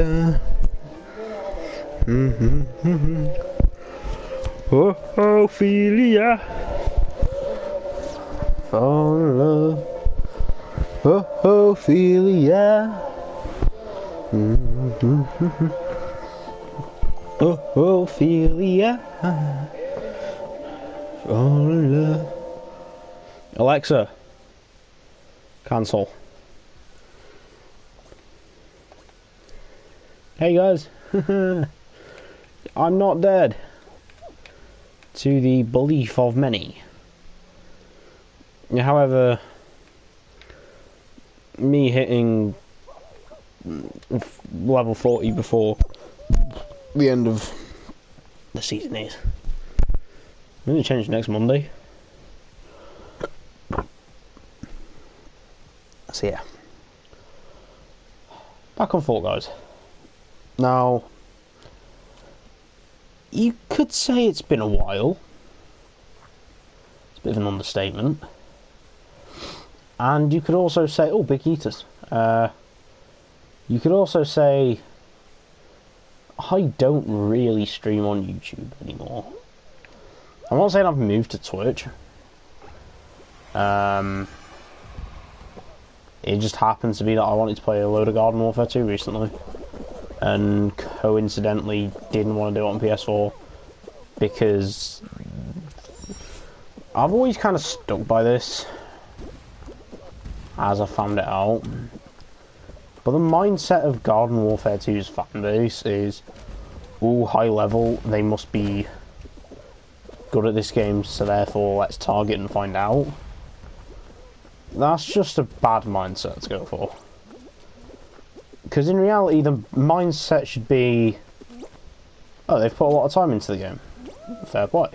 Oh, Ophelia, fall in love. Oh, Ophelia. Oh, Ophelia, fall in love. Alexa, cancel. Hey guys, I'm not dead. To the belief of many. However, me hitting level 40 before the end of the season is. I'm going to change next Monday. So yeah. Back on Fall Guys. Now, you could say it's been a while. It's a bit of an understatement. And you could also say, oh, big eaters. You could also say, I don't really stream on YouTube anymore. I'm not saying I've moved to Twitch. It just happens to be that I wanted to play a load of Garden Warfare 2 recently. And coincidentally didn't want to do it on PS4 because I've always kind of stuck by this as I found it out. But the mindset of Garden Warfare 2's fanbase is, ooh, high level, they must be good at this game, so therefore let's target and find out. That's just a bad mindset to go for. Because in reality, the mindset should be, oh, they've put a lot of time into the game. Fair play.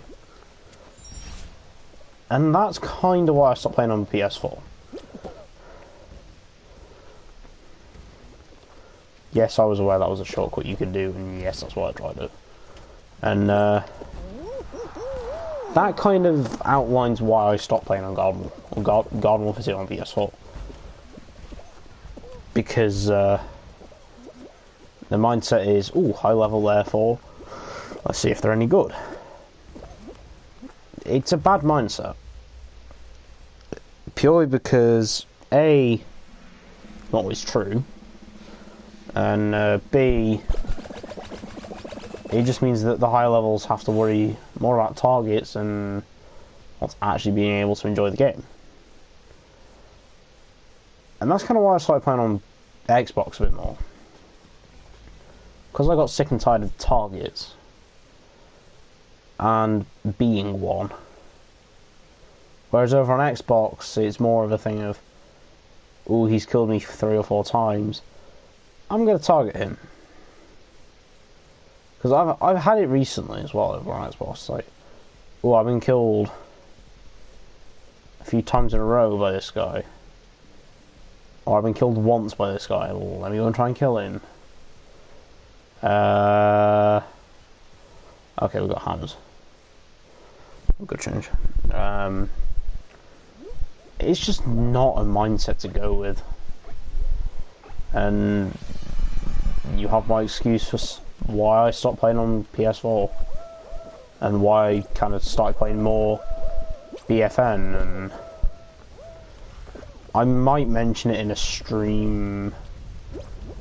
And that's kind of why I stopped playing on PS4. Yes, I was aware that was a shortcut you could do, and yes, that's why I tried it. And that kind of outlines why I stopped playing on Garden Warfare 2 on PS4. Because the mindset is, ooh, high level, therefore let's see if they're any good. It's a bad mindset. Purely because, A, not always true, and B, it just means that the high levels have to worry more about targets and not actually being able to enjoy the game. And that's kind of why I started playing on Xbox a bit more. Because I got sick and tired of targets and being one. Whereas over on Xbox, it's more of a thing of, ooh, he's killed me 3 or 4 times. I'm going to target him. Because I've had it recently as well over on Xbox. It's like, oh, I've been killed a few times in a row by this guy. Or I've been killed once by this guy. Well, let me go and try and kill him. Okay, we've got hammers. Good change. It's just not a mindset to go with. And you have my excuse for why I stopped playing on PS4 and why I kind of started playing more BFN, and I might mention it in a stream.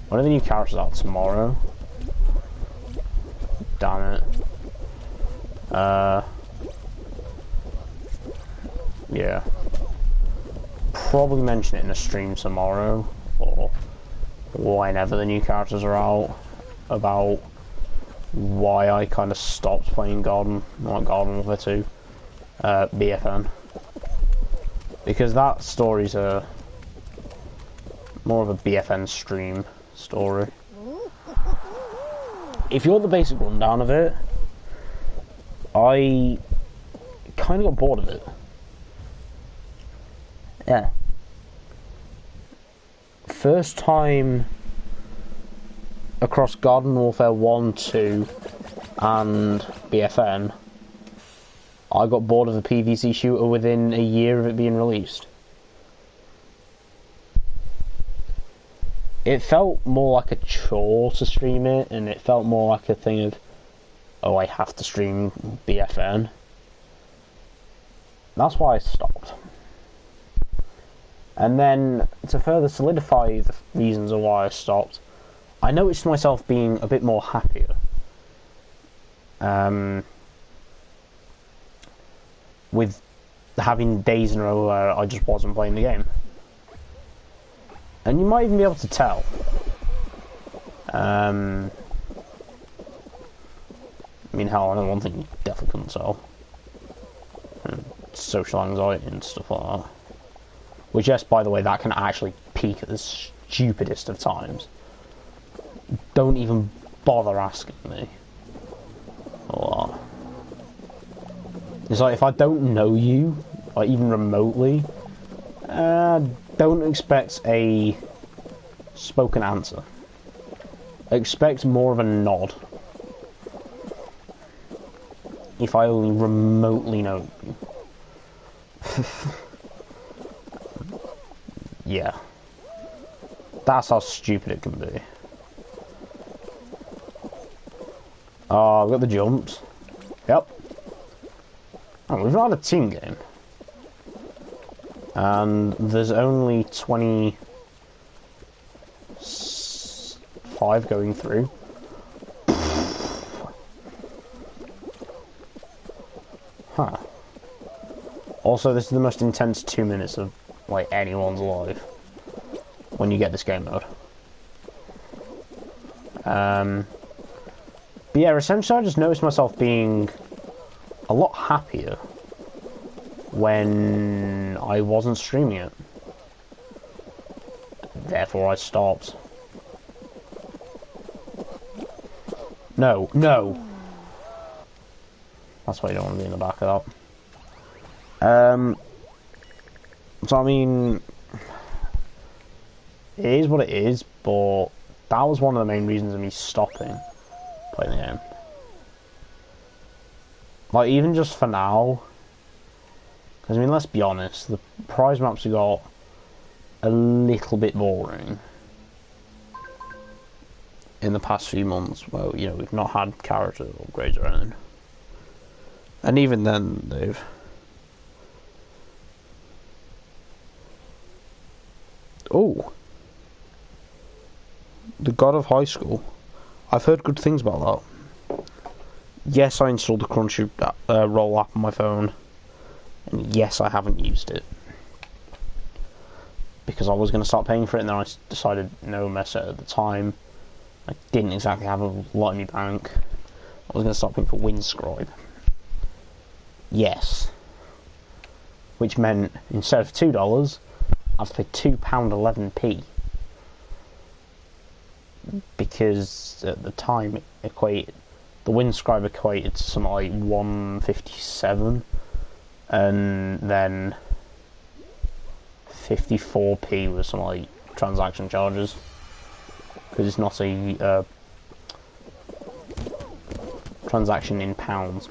One of the new characters out tomorrow. Damn it. Yeah. Probably mention it in a stream tomorrow or whenever the new characters are out, about why I kind of stopped playing Garden Warfare 2, BFN. Because that story's more of a BFN stream story. If you want the basic rundown of it, I kind of got bored of it. Yeah. First time across Garden Warfare 1, 2 and BFN, I got bored of the PvC shooter within a year of it being released. it felt more like a chore to stream it, and it felt more like a thing of, oh, I have to stream BFN. That's why I stopped. And then, to further solidify the reasons of why I stopped, I noticed myself being a bit more happier. With having days in a row where I just wasn't playing the game. And you might even be able to tell. I mean, hell, I know one thing you definitely couldn't tell. Social anxiety and stuff like that. Which, yes, by the way, that can actually peak at the stupidest of times. Don't even bother asking me. Or, it's like, if I don't know you, like even remotely, don't expect a spoken answer. Expect more of a nod. If I only remotely know you. Yeah. That's how stupid it can be. Oh, I've got the jumps. Yep. Oh, we've not had a team game. And there's only 25 going through. Huh. Also, this is the most intense 2 minutes of, like, anyone's life when you get this game mode. But yeah, essentially I just noticed myself being a lot happier when I wasn't streaming it. Therefore I stopped. No, no! That's why you don't want to be in the back of that. So I mean, it is what it is, but that was one of the main reasons of me stopping playing the game. Like, even just for now, because I mean, let's be honest, the prize maps have got a little bit boring in the past few months. Well, you know, we've not had character upgrades or anything. And even then, they've... Oh! The God of High School. I've heard good things about that. Yes, I installed the Crunchyroll app on my phone. And yes, I haven't used it. Because I was going to start paying for it, and then I decided no, mess it at the time. I didn't exactly have a lot in my bank. I was going to start paying for Winscribe. Yes. Which meant, instead of $2, I have to pay £2.11p. Because at the time, the Winscribe equated to something like 157, and then 54p was some like transaction charges, because it's not a transaction in pounds.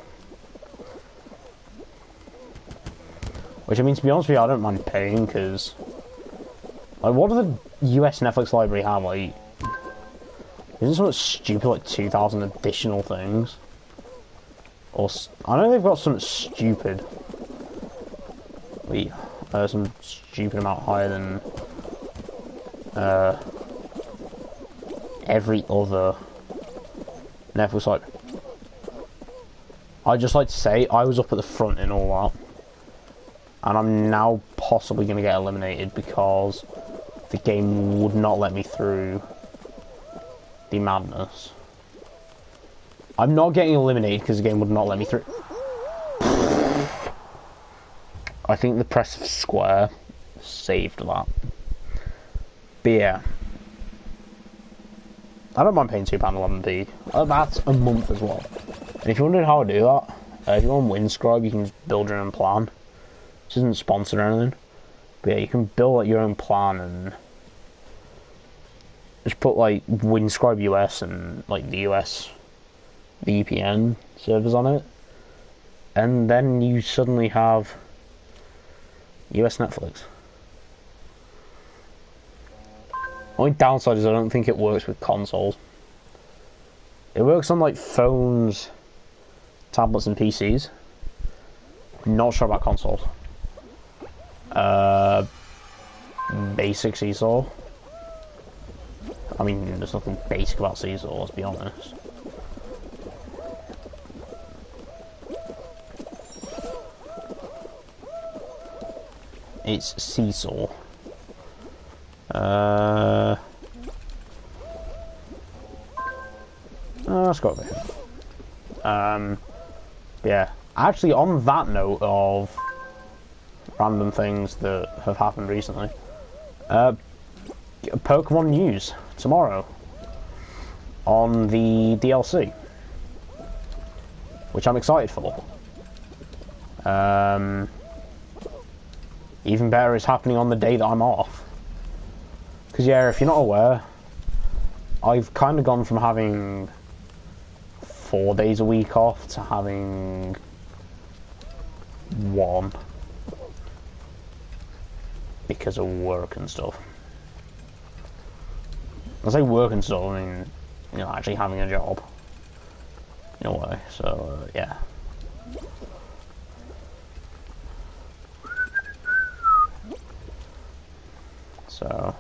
Which, I mean, to be honest with you, I don't mind paying, because like, what do the US Netflix library have? Like, isn't something stupid like 2,000 additional things? Or I know they've got something stupid. Some stupid amount higher than every other Netflix site. I'd just like to say I was up at the front in all that, and I'm now possibly going to get eliminated because the game would not let me through the madness. I'm not getting eliminated because the game would not let me through. I think the press of square saved that. But yeah, I don't mind paying £2.11p. That's a month as well. And if you wondered how I do that, if you're on Winscribe, you can just build your own plan. This isn't sponsored or anything. But yeah, you can build like, your own plan and just put like Winscribe US and like the US VPN servers on it, and then you suddenly have US Netflix. Only downside is I don't think it works with consoles. It works on like phones, tablets, and PCs. Not sure about consoles. Basic seesaw. I mean, there's nothing basic about seesaw, let's be honest. It's seesaw. Let's go over here. Yeah. Actually, on that note of random things that have happened recently, Pokemon news tomorrow on the DLC, which I'm excited for. Even better, it's happening on the day that I'm off. Because yeah, if you're not aware, I've kind of gone from having 4 days a week off to having 1 because of work and stuff. I say work and stuff, I mean, you know, actually having a job in a way. So yeah. So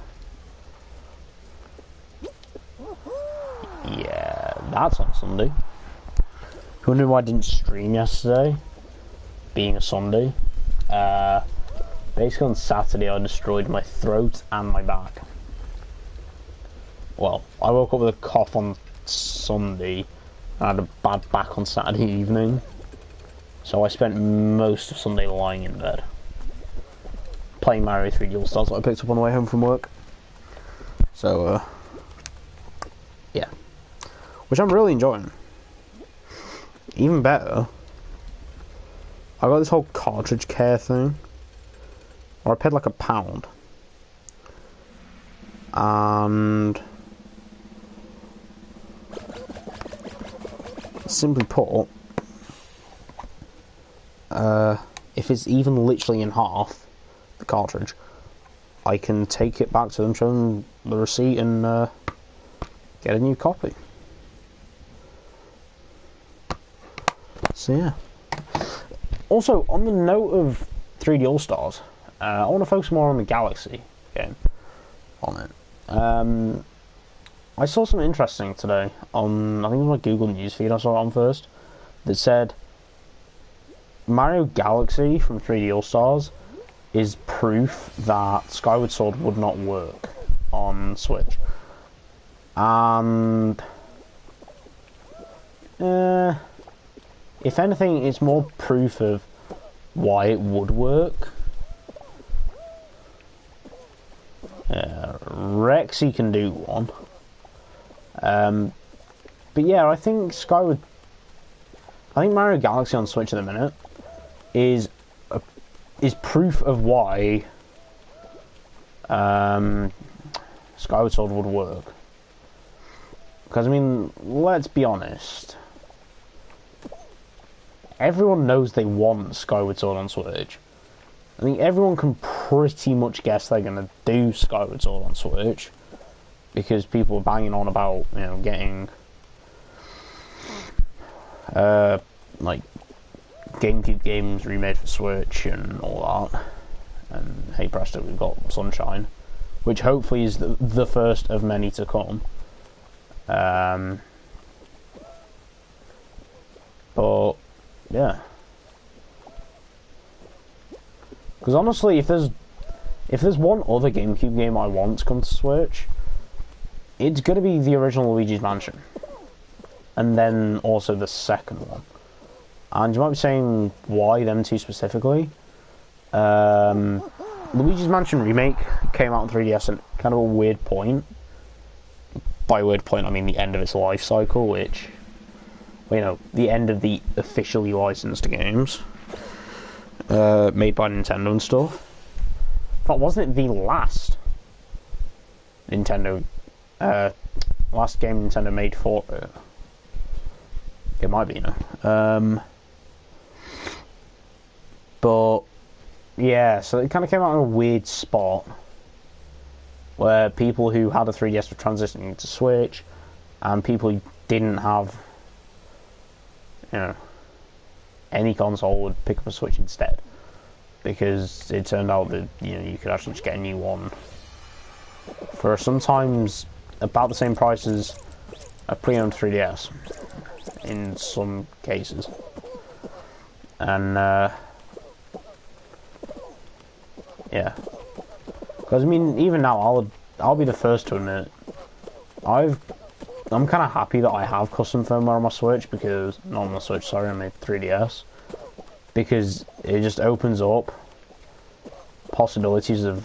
yeah, that's on Sunday. Who knew I didn't stream yesterday? Being a Sunday. Basically on Saturday I destroyed my throat and my back. Well, I woke up with a cough on Sunday and I had a bad back on Saturday evening. So I spent most of Sunday lying in bed, playing Mario 3D All-Stars that I picked up on the way home from work. So, yeah. Which I'm really enjoying. Even better, I got this whole cartridge care thing, where I paid like £1. And simply put, if it's even literally in half, the cartridge, I can take it back to them, show them the receipt, and get a new copy. So yeah. Also, on the note of 3D All-Stars, I want to focus more on the Galaxy game on it. I saw something interesting today on, I think it was my Google News feed I saw it on first, that said Mario Galaxy from 3D All-Stars is proof that Skyward Sword would not work on Switch. And if anything, it's more proof of why it would work. Rexy can do one. But yeah, I think Mario Galaxy on Switch at the minute is proof of why Skyward Sword would work. Because I mean, let's be honest, everyone knows they want Skyward Sword on Switch. I think everyone can pretty much guess they're going to do Skyward Sword on Switch, because people are banging on about, you know, getting like GameCube games remade for Switch and all that. And hey presto, we've got Sunshine, which hopefully is the first of many to come. But yeah, because honestly, if there's one other GameCube game I want to come to Switch, it's going to be the original Luigi's Mansion, and then also the second one. And you might be saying, why them two specifically? Luigi's Mansion Remake came out on 3DS at kind of a weird point. By weird point, I mean the end of its life cycle, which, you know, the end of the officially licensed games made by Nintendo and stuff. But wasn't it the last Nintendo, last game Nintendo made for it? It might be, you know. But yeah, so it kind of came out in a weird spot. where people who had a 3DS were transitioning to Switch, and people who didn't have, you know, any console would pick up a Switch instead, because it turned out that, you know, you could actually just get a new one for sometimes about the same price as a pre-owned 3DS in some cases. And yeah, because I mean, even now, I'll be the first to admit, I'm kind of happy that I have custom firmware on my Switch, because not on my Switch, sorry, on my 3DS, because it just opens up possibilities of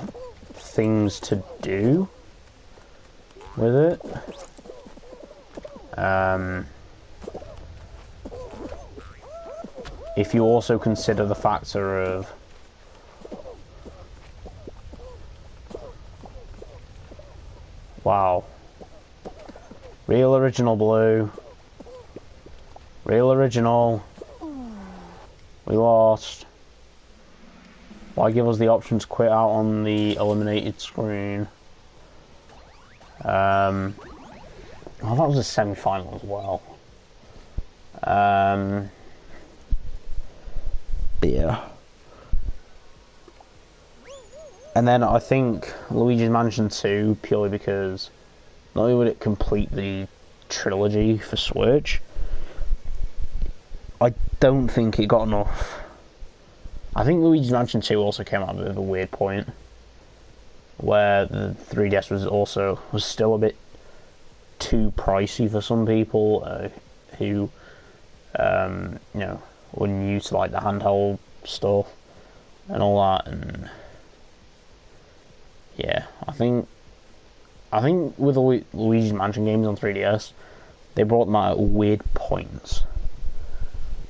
things to do with it. If you also consider the factor of wow, real original blue, real original, we lost. Why give us the option to quit out on the eliminated screen? Oh, that was a semi-final as well. Yeah. And then I think Luigi's Mansion 2, purely because not only would it complete the trilogy for Switch, I don't think it got enough. I think Luigi's Mansion 2 also came at a bit of a weird point, where the 3DS was still a bit too pricey for some people who you know, were new to like the handheld stuff and all that. And yeah, I think with the Luigi's Mansion games on 3DS, they brought them out at weird points,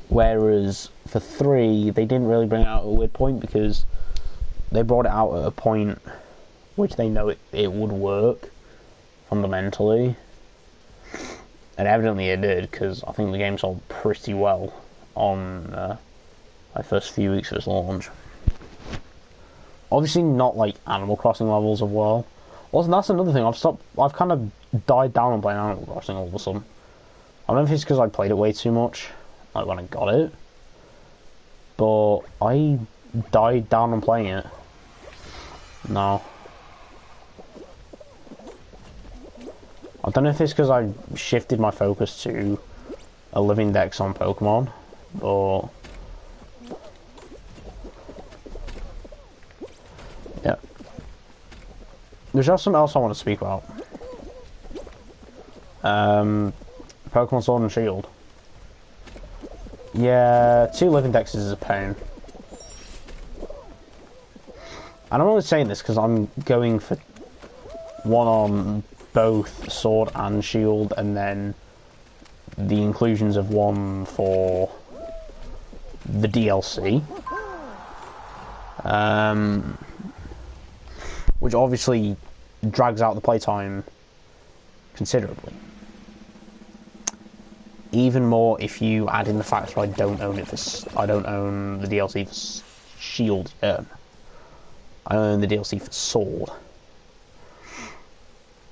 whereas for 3 they didn't really bring it out at a weird point, because they brought it out at a point which they know it would work fundamentally. And evidently it did, because I think the game sold pretty well on my first few weeks of its launch. Obviously not like Animal Crossing levels of well. Also, that's another thing, I've kind of died down on playing Animal Crossing all of a sudden. I don't know if it's because I played it way too much, like when I got it, but I died down on playing it. No. I don't know if it's because I shifted my focus to a living dex on Pokemon, or yeah. There's just something else I want to speak about. Pokemon Sword and Shield. Yeah, 2 living dexes is a pain. And I'm only saying this because I'm going for one on both Sword and Shield, and then the inclusions of one for the DLC, which obviously drags out the playtime considerably. Even more if you add in the fact that I don't own the DLC for Shield yet. I own the DLC for Sword.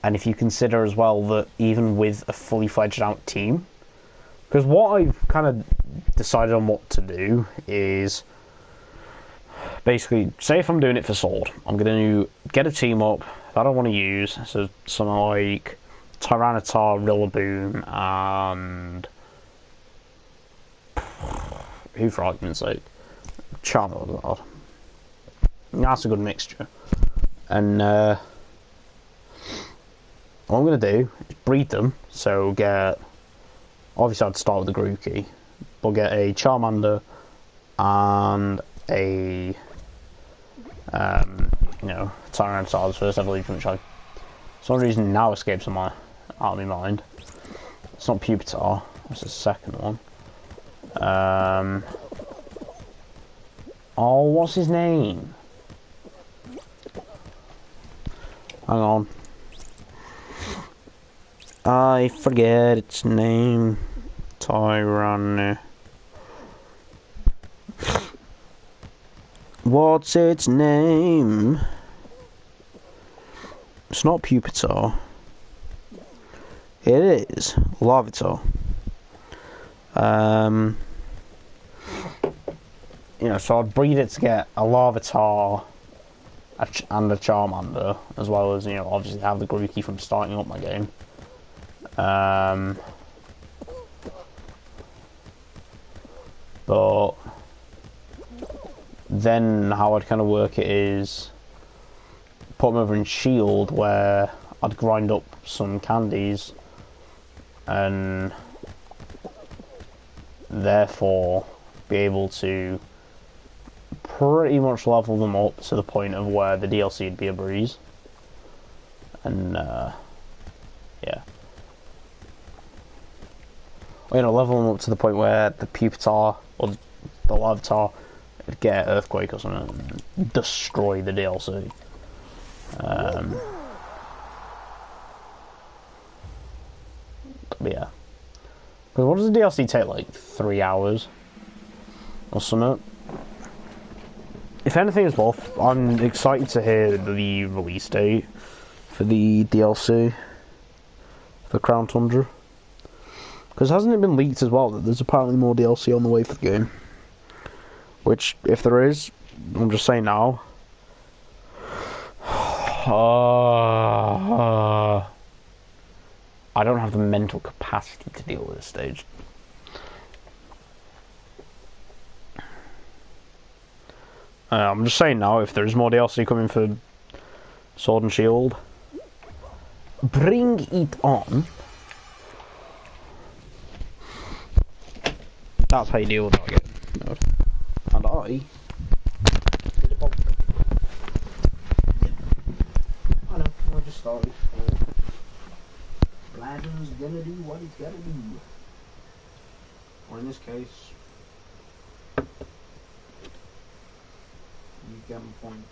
And if you consider as well that even with a fully fledged out team, because what I've kind of decided on what to do is basically, say if I'm doing it for Sword, I'm going to get a team up that I want to use, so something like Tyranitar, Rillaboom, and who for argument's sake, Charizard. That's a good mixture. And what I'm going to do is breed them, so get, obviously I'd start with the Grookey, but get a Charmander and a, you know, Tyranitar's first evolution, which I, for some reason now escapes out of my mind. It's not Pupitar, that's the second one. Oh, what's his name? Hang on. I forget its name. Tyranny. What's its name? It's not Pupitar. It is Larvitar. You know, so I'd breed it to get a Larvitar and a Charmander, as well as, you know, obviously have the Grookey from starting up my game. But then how I'd kind of work it is put them over in Shield, where I'd grind up some candies and therefore be able to pretty much level them up to the point of where the DLC would be a breeze. And yeah, you know, level them up to the point where the Pupitar or the Larvitar would get Earthquake or something and destroy the DLC. But yeah, because what does the DLC take, like 3 hours or something? If anything is worth, I'm excited to hear the release date for the DLC for Crown Tundra, because hasn't it been leaked as well that there's apparently more DLC on the way for the game? Which, if there is, I'm just saying now. I don't have the mental capacity to deal with this stage. I'm just saying now, if there's more DLC coming for Sword and Shield, bring it on. That's how you deal with target mode. And I did a bomb. I know, I just started. Bladden's gonna do what it's gotta do. Or in this case, you get my point.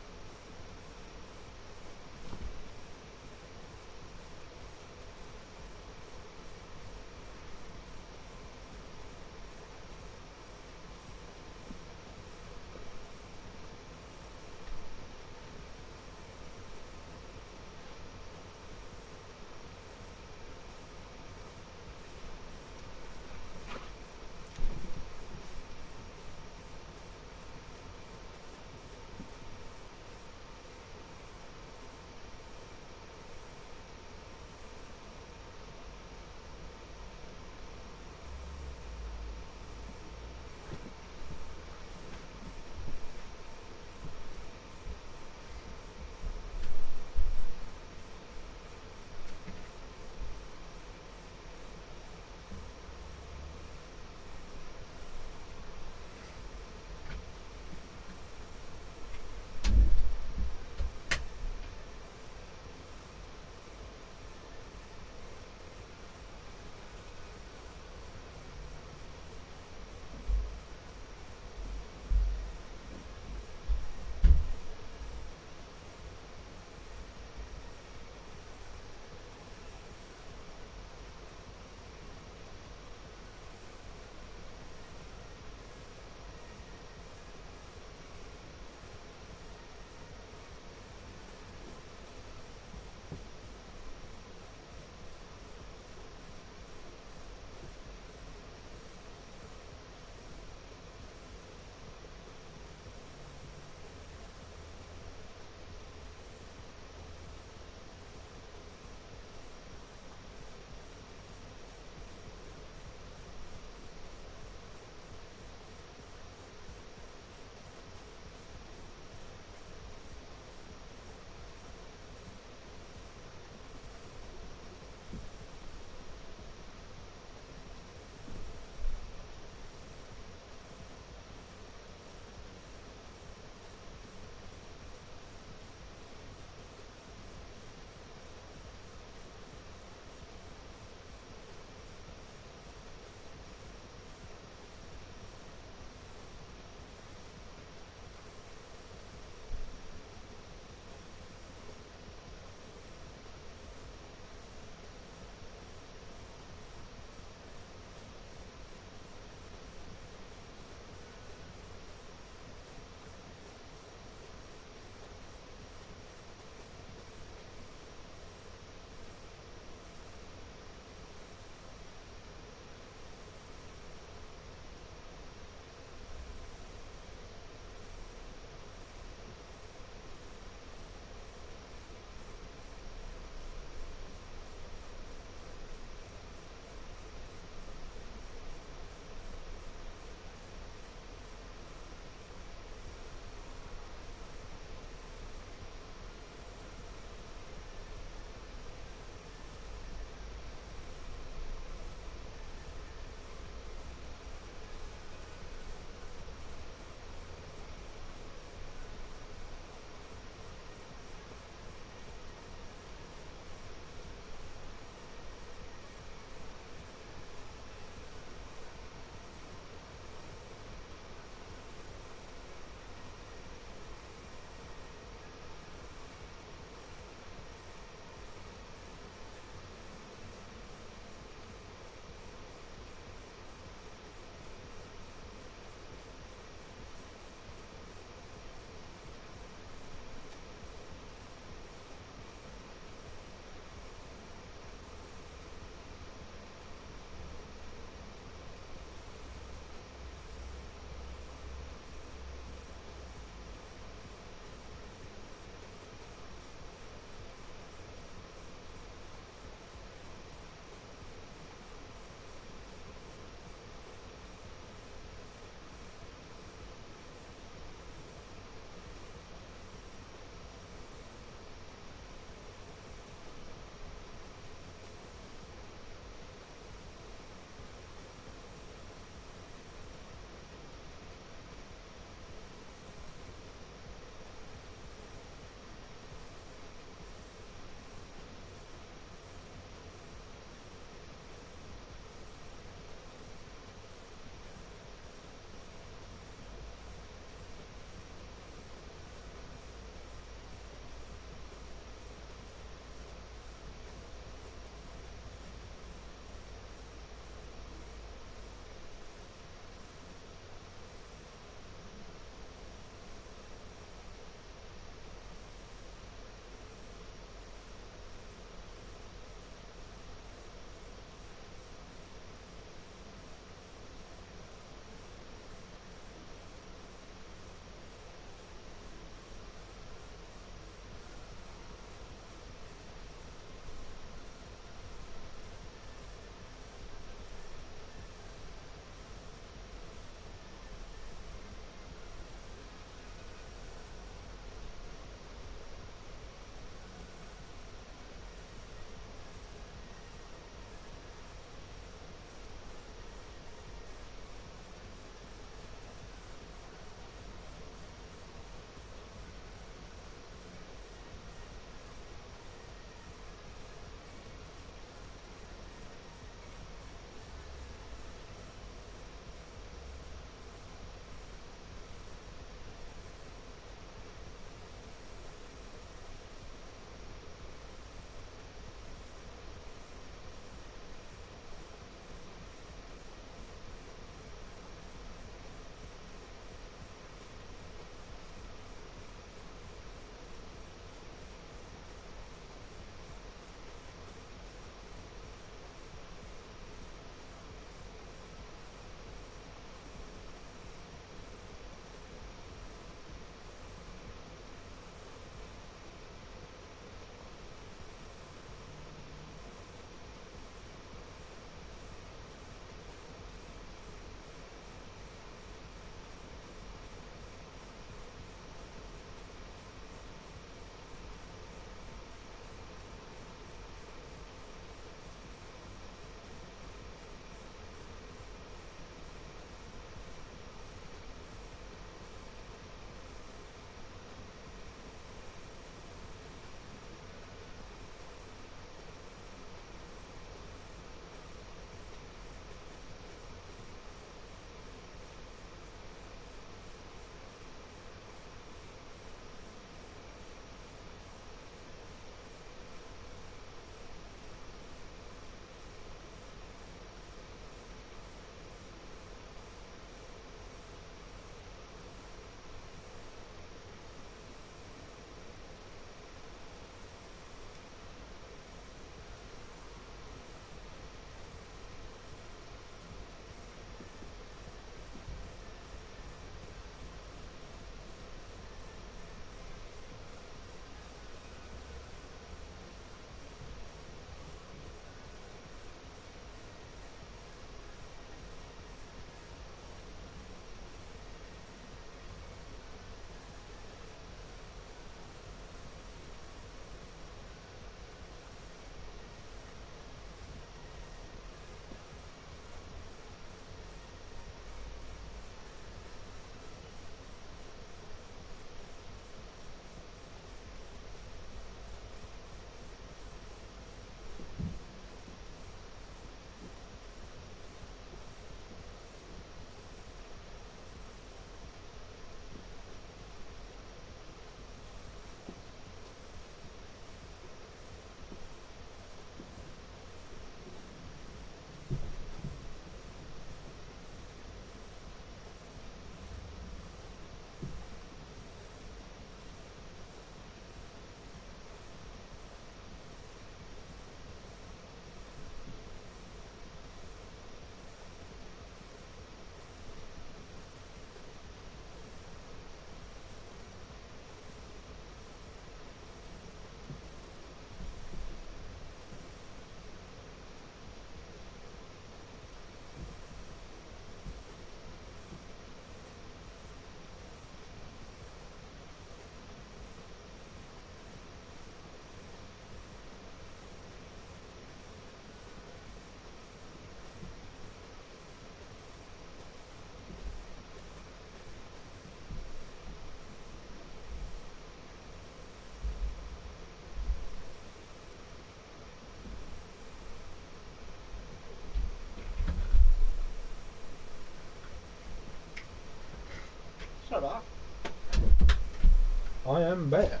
I am back.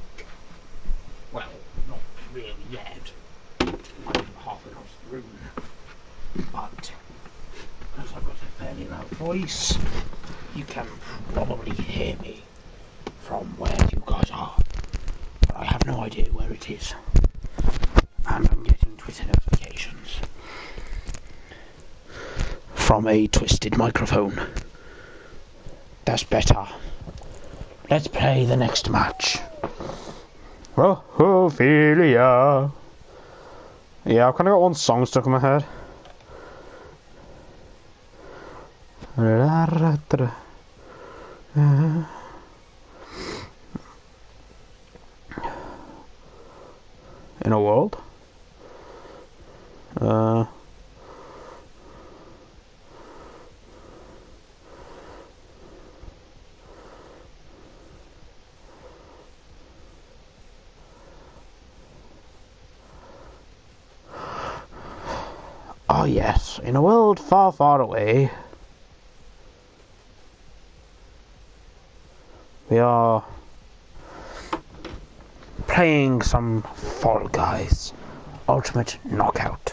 Well, not really yet. I'm half across the room. But, as I've got a fairly loud voice, you can probably hear me from where you guys are. But I have no idea where it is. And I'm getting Twitter notifications from a twisted microphone. That's better. Let's play the next match. Ophelia. Yeah, I've kind of got one song stuck in my head. In a world? Oh yes, in a world far, far away, we are playing some Fall Guys Ultimate Knockout.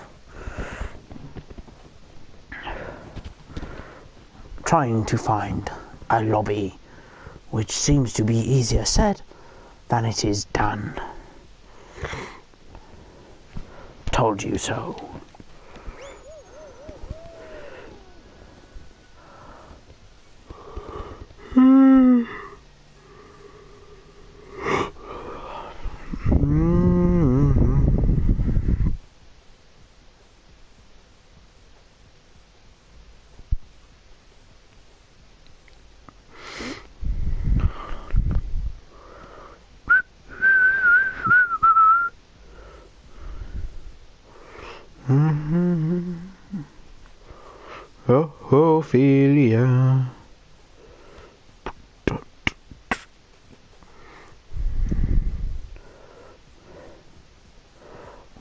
Trying to find a lobby, which seems to be easier said than it is done. Told you so. Ophelia.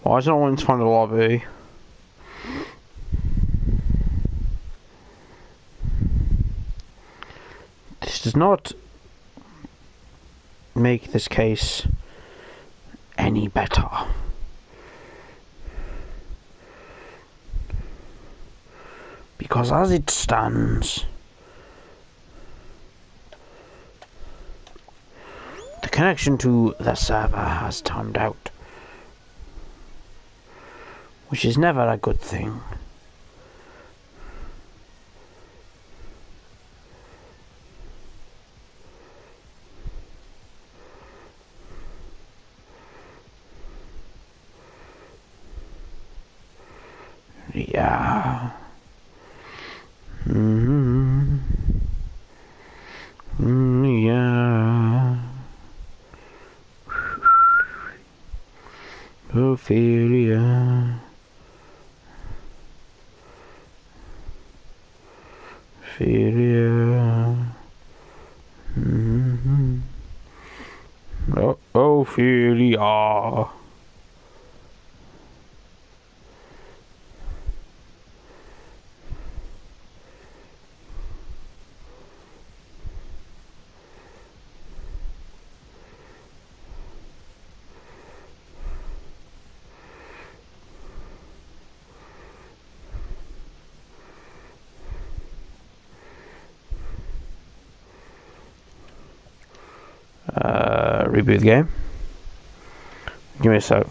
Why is it not wanting to find a lobby? This does not make this case any better. Because as it stands, the connection to the server has timed out, which is never a good thing. Yeah. Yeah. Ophelia. Ophelia. Ophelia. Reboot the game. Give me a sec.